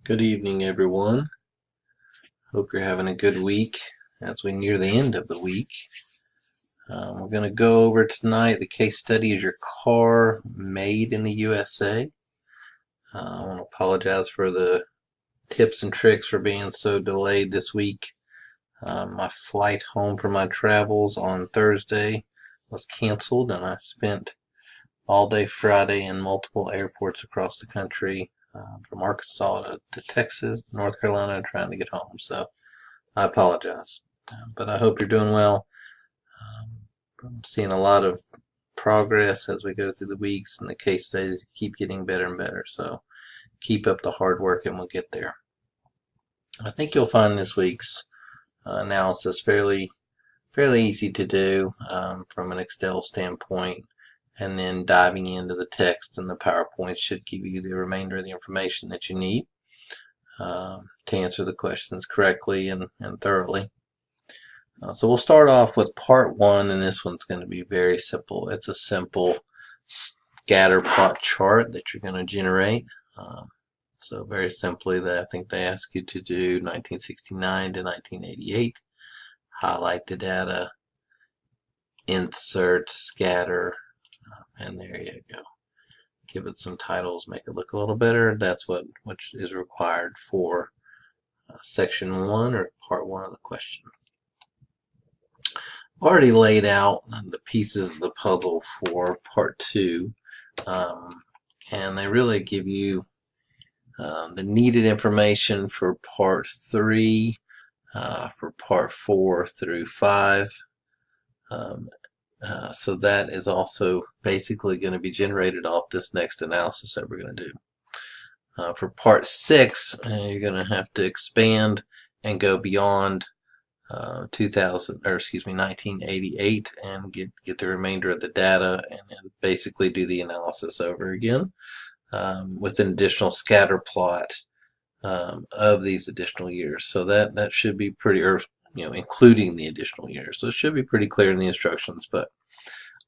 Good evening, everyone. Hope you're having a good week as we near the end of the week. We're going to go over tonight. The case study is your car made in the USA. I want to apologize for the tips and tricks for being so delayed this week. My flight home from my travels on Thursday was canceled, and I spent all day Friday in multiple airports across the country, from Arkansas to Texas, North Carolina, trying to get home. So I apologize, but I hope you're doing well. I'm seeing a lot of progress as we go through the weeks, and the case studies keep getting better and better. So keep up the hard work, and we'll get there. I think you'll find this week's analysis fairly easy to do from an Excel standpoint, and then diving into the text and the PowerPoint should give you the remainder of the information that you need to answer the questions correctly and thoroughly. So we'll start off with part one, and this one's going to be very simple. It's a simple scatter plot chart that you're going to generate. So very simply, I think they ask you to do 1969 to 1988, highlight the data, insert, scatter, and there you go. Give it some titles, make it look a little better. That's what is required for section one, or part one of the question. Already laid out the pieces of the puzzle for part two, and they really give you the needed information for part three, for part 4 through 5. So that is also basically going to be generated off this next analysis that we're going to do. For part 6, you're going to have to expand and go beyond 1988 and get the remainder of the data, and basically do the analysis over again with an additional scatter plot of these additional years. So that should be pretty, including the additional years. So it should be pretty clear in the instructions, but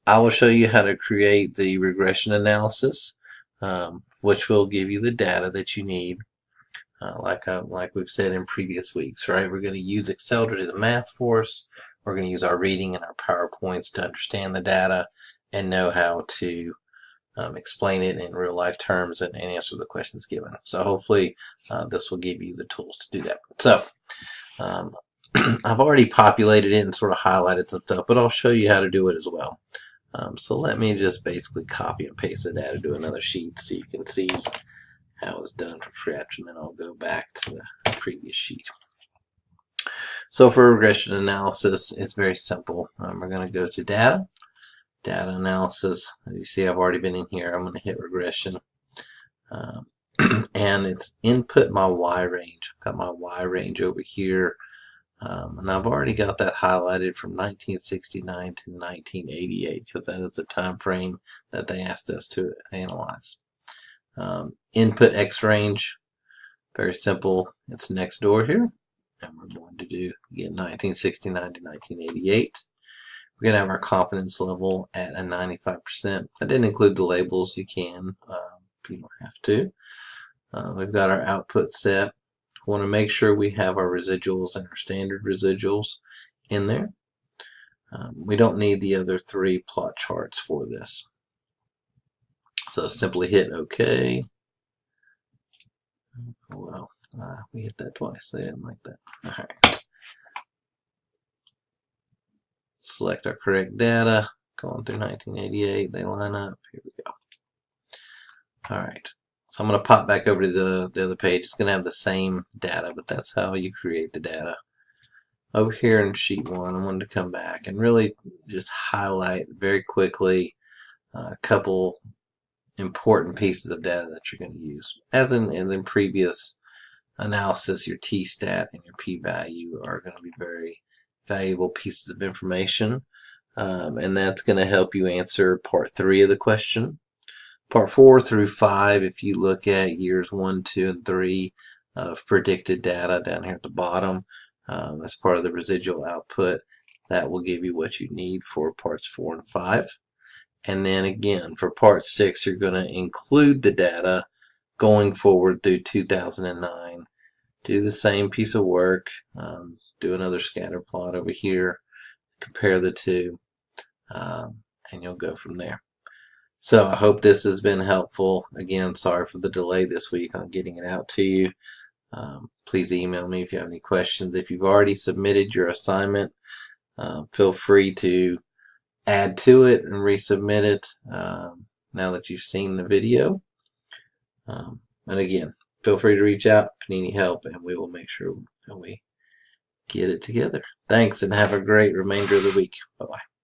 I will show you how to create the regression analysis, which will give you the data that you need. Like we've said in previous weeks, right? We're going to use Excel to do the math for us. We're going to use our reading and our PowerPoints to understand the data and know how to explain it in real life terms and answer the questions given. So hopefully this will give you the tools to do that. So I've already populated it and sort of highlighted some stuff, but I'll show you how to do it as well. So let me just basically copy and paste the data to another sheet so you can see how it's done from scratch, and then I'll go back to the previous sheet. So for regression analysis, it's very simple. We're going to go to data analysis. As you see, I've already been in here. I'm going to hit regression, and it's input my Y range. I've got my Y range over here, and I've already got that highlighted from 1969 to 1988 because that is the time frame that they asked us to analyze. Input X range, very simple. It's next door here, and we're going to do again 1969 to 1988. We're going to have our confidence level at a 95%. I didn't include the labels. You can, you don't have to. We've got our output set. We want to make sure we have our residuals and our standard residuals in there. We don't need the other 3 plot charts for this. So simply hit OK. Well, we hit that twice. They didn't like that. All right. Select our correct data. Going through 1988. They line up. Here we go. All right. So I'm going to pop back over to the other page. It's going to have the same data, but that's how you create the data. Over here in sheet 1, I wanted to come back and really just highlight very quickly a couple important pieces of data that you're going to use. As in previous analysis, your t-stat and your p-value are going to be very valuable pieces of information, and that's going to help you answer part 3 of the question. Part 4 through 5, if you look at years 1, 2, and 3 of predicted data down here at the bottom, as part of the residual output, that will give you what you need for parts 4 and 5. And then again, for part 6, you're going to include the data going forward through 2009 do the same piece of work, do another scatter plot over here, compare the two, and you'll go from there. So I hope this has been helpful. Again, sorry for the delay this week on getting it out to you. Please email me if you have any questions. If you've already submitted your assignment, feel free to add to it and resubmit it now that you've seen the video. And again, feel free to reach out if you need any help, and we will make sure that we get it together. Thanks, and have a great remainder of the week. Bye-bye.